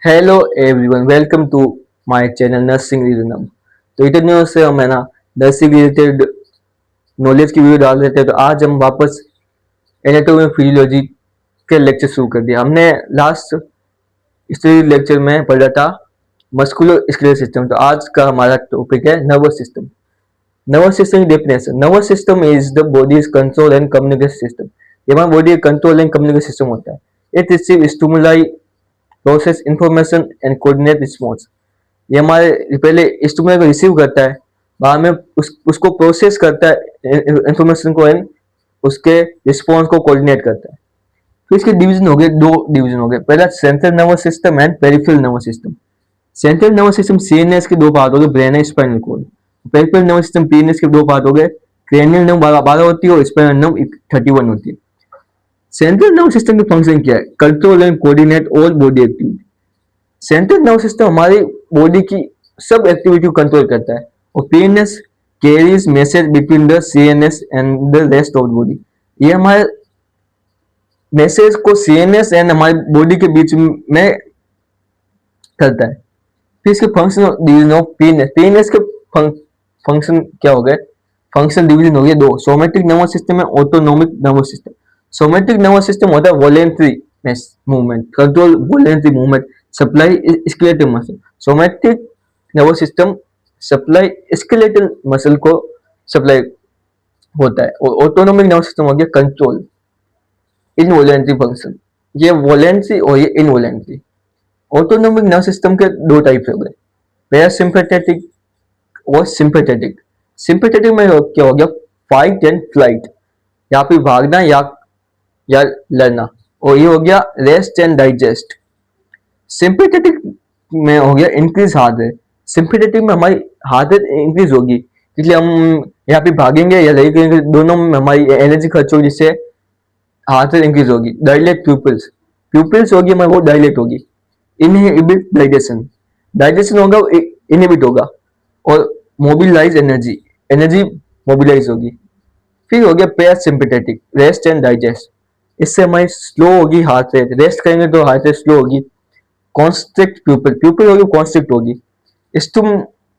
Hello everyone, welcome to my channel Nursing Rhythm. तो इतने दिनों से हम है ना नर्सिंग रिलेटेड नॉलेज की वीडियो डाल रहे थे। तो आज हम वापस एनाटॉमी और फिजियोलॉजी के लेक्चर शुरू कर दिया। हमने लास्ट हिस्ट्री लेक्चर में पढ़ा था मस्कुलर स्केलेटल सिस्टम। तो आज का हमारा टॉपिक है नर्वस सिस्टम। नर्वस सिस्टम की definition: nervous system is the bodies control and communication system. ये हमारा body control and communication system होता है। It receive stimuli, process information and coordinate response. ये हमारे पहले स्टिमुलस को रिसीव करता है, बाद में उसको प्रोसेस करता है इंफॉर्मेशन को, एंड उसके रिस्पॉन्स को कोऑर्डिनेट करता है। तो इसके डिवीजन हो गए, दो डिवीजन हो गए। पहला central nervous system and peripheral nervous system. Central nervous system CNS के दो पार्ट हो गए, brain and spinal cord. Peripheral nervous system PNS के दो पार्ट हो गए, क्रेनियल नर्व 12 होती है और स्पाइनल नर्व 31 होती है। सेंट्रल नर्वस सिस्टम की फंक्शन क्या है? Control and coordinate all body activity. Central nervous system हमारी बॉडी की सब एक्टिविटी को कंट्रोल करता है, और PNS carries message between the CNS and the rest of body. ये हमारे मैसेज को सीएनएस एंड हमारी बॉडी के बीच में करता है। फिर इसके function division of PNS. PNS के फंक्शन क्या हो गए? फंक्शन डिवीजन हो गए दो: somatic nervous system and autonomic nervous system. Somatic nervous system होता है voluntary movement, control voluntary movement, supply skeletal muscle. Somatic nervous system supply skeletal muscle को सप्लाई होता है, और ऑटोनोमिक नर्वस सिस्टम हो गया कंट्रोल इनवॉलेंट्री फंक्शन। ये voluntary और ये इनवॉलेंट्री। ऑटोनोमिक नर्वस सिस्टम के दो टाइप हो गए, पैरासिम्पैथेटिक और सिंपैथेटिक। सिंपैथेटिक में क्या हो गया? फाइट एंड फ्लाइट, या फिर भागना या लड़ना। और ये हो गया रेस्ट एंड डाइजेस्ट। सिंपैथेटिक में हो गया इंक्रीज हार्ट रेट। सिंपैथेटिक में हमारी हार्ट रेट इंक्रीज होगी, इसलिए हम यहाँ पे भागेंगे या लड़ाई करेंगे, दोनों में हमारी एनर्जी खर्च होगी, जिससे हार्ट रेट इंक्रीज होगी। डायलेट प्यूपिल्स, प्यूपिल्स होगी हमारी, वो डायलेट होगी। इनहिबिट डाइजेशन, डाइजेशन होगा इनहिबिट होगा। और मोबिलाइज एनर्जी, एनर्जी मोबिलाइज होगी। फिर हो गया पैरासिम्पैथेटिक, रेस्ट एंड डाइजेस्ट। इससे हमारी स्लो होगी हार्ट रेट, रेस्ट करेंगे तो हार्ट रेट स्लो होगी। कॉन्स्ट्रिक्ट प्यूपिल, प्यूपिल होगी कॉन्स्ट्रिक्ट होगी।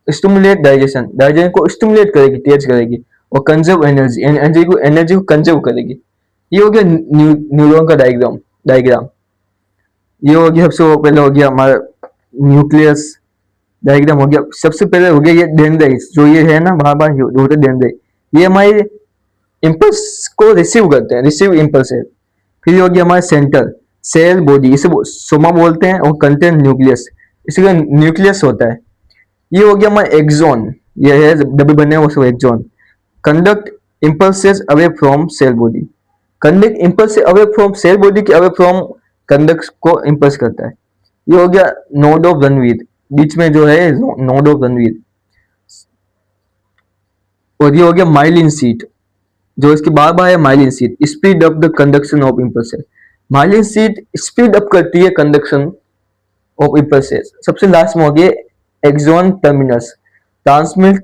स्टिमुलेट डाइजेशन, डाइजेशन को स्टिमुलेट करेगी, तेज करेगी। और कंजर्व एनर्जी, एनर्जी को कंजर्व करेगी। ये हो गया न्यूरॉन का डायग्राम डायग्राम ये हो गया सबसे पहले हो गया हमारा न्यूक्लियस डायग्राम हो गया। सबसे पहले हो गया ये डेंड्राइट्स, जो ये है ना बार बार होते डेंड्राइट, ये हमारे इम्पल्स को रिसीव करते हैं, रिसीव इम्पल्स है। फिर ये हो गया हमारे सेंटर सेल बॉडी, इसे सोमा बोलते हैं, और कंटेंट न्यूक्लियस, इसका न्यूक्लियस होता है। ये हो गया हमारा एक्सॉन, ये है डबल बने वो सब axon. Conduct impulses away from cell body, conduct impulse away from cell body के अवे फ्रॉम कंडक्ट को इम्पल्स करता है। ये हो गया नोड ऑफ रणवीर, बीच में जो है नोड ऑफ रणवीर। और ये हो गया माइलिन सीट, जो इसके बार बार है myelin sheath, speed up the conduction of impulses. Myelin sheath speed up करती है कंडक्शन ऑफ इम्पल्सेस। सबसे लास्ट में हो गया axon terminus, transmit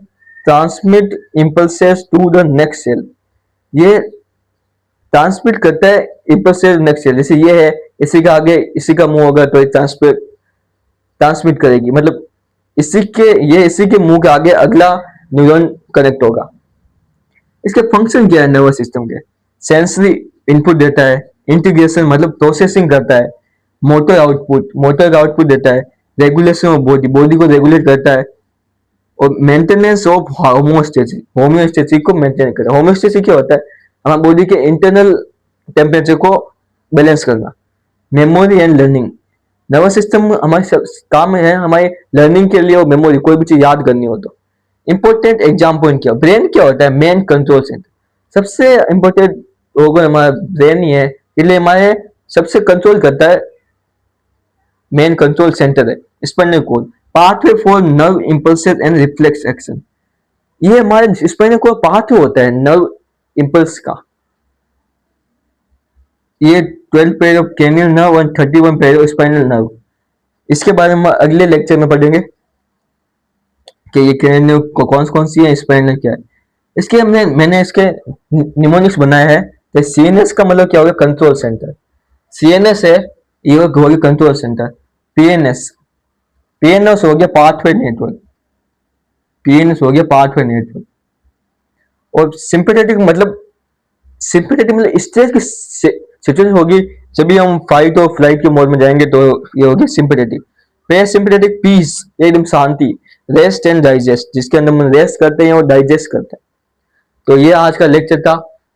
transmit impulses to the next cell. ये ट्रांसमिट करता है इम्पल्सेस नेक्स्ट सेल। जैसे ये है, इसी का आगे इसी का मुंह होगा तो ट्रांसमिट ट्रांसमिट करेगी, मतलब इसी के मुंह के आगे अगला न्यूरॉन कनेक्ट होगा। इसके फंक्शन क्या है नर्वस सिस्टम के? सेंसरी इनपुट देता है, इंटीग्रेशन मतलब प्रोसेसिंग करता है, मोटर आउटपुट देता है, रेगुलेशन ऑफ बॉडी, बॉडी को रेगुलेट करता है, और मेंटेनेंस ऑफ होमोस्टेसिस, होम्योस्टेसिस को मेंटेन करता है। होम्योस्टेसिस क्या होता है? हमारी बॉडी के इंटरनल टेम्परेचर को बैलेंस करना। Memory and learning, nervous system हमारे काम है हमारे लर्निंग के लिए, और मेमोरी, कोई भी चीज याद करनी हो तो। इंपॉर्टेंट एग्जाम पॉइंट क्या? ब्रेन क्या होता है? Main control centre. सबसे इंपॉर्टेंट ऑर्गन हमारा ब्रेन ही है, इसलिए हमारे सबसे कंट्रोल करता है, मेन कंट्रोल सेंटर है। Spinal cord, pathway for nerve impulses and reflex action. ये हमारे स्पाइनल कॉर्ड पाथवे होता है नर्व इम्पल्स का। ये 12 पेयर ऑफ cranial नर्व और 31 पेयर ऑफ स्पाइनल नर्व। इसके बारे में अगले लेक्चर में पढ़ेंगे कि ये cranial कौन सी है, स्पाइनल क्या है। इसके मैंने इसके निमोनिक्स बनाया है। तो सीएनएस का मतलब क्या हो गया? Control centre. सीएनएस है, ये हो गया कंट्रोल सेंटर। पीएनएस, पीएनएस हो गया पाथवे नेटवर्क, पीएनएस हो गया पाथवे नेटवर्क। और सिंपैथेटिक मतलब इस तरह की सिचुएशन होगी जब भी हम फाइट और फ्लाइट के मोड में जाएंगे, तो ये होगी सिंपैथेटिक। पैरासिम्पैथेटिक पीस, एकदम शांति, रेस्ट एंड डाइजेस्ट, जिसके अंदर हम रेस्ट करते हैं और डाइजेस्ट करते हैं। तो ये आज का लेक्चर था,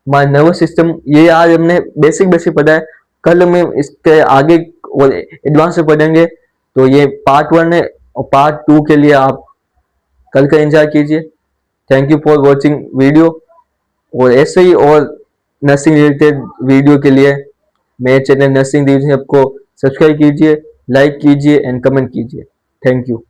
हमारा नर्वस सिस्टम। ये आज हमने बेसिक बेसिक पढ़ा है, कल हम इसके आगे और एडवांस में पढ़ेंगे। तो ये पार्ट 1 है, और पार्ट 2 के लिए आप कल का एंजॉय कीजिए। Thank you for watching video, और ऐसे ही और नर्सिंग रिलेटेड वीडियो के लिए मेरे चैनल नर्सिंग डिवीजन को सब्सक्राइब कीजिए, लाइक कीजिए एंड कमेंट कीजिए। Thank you.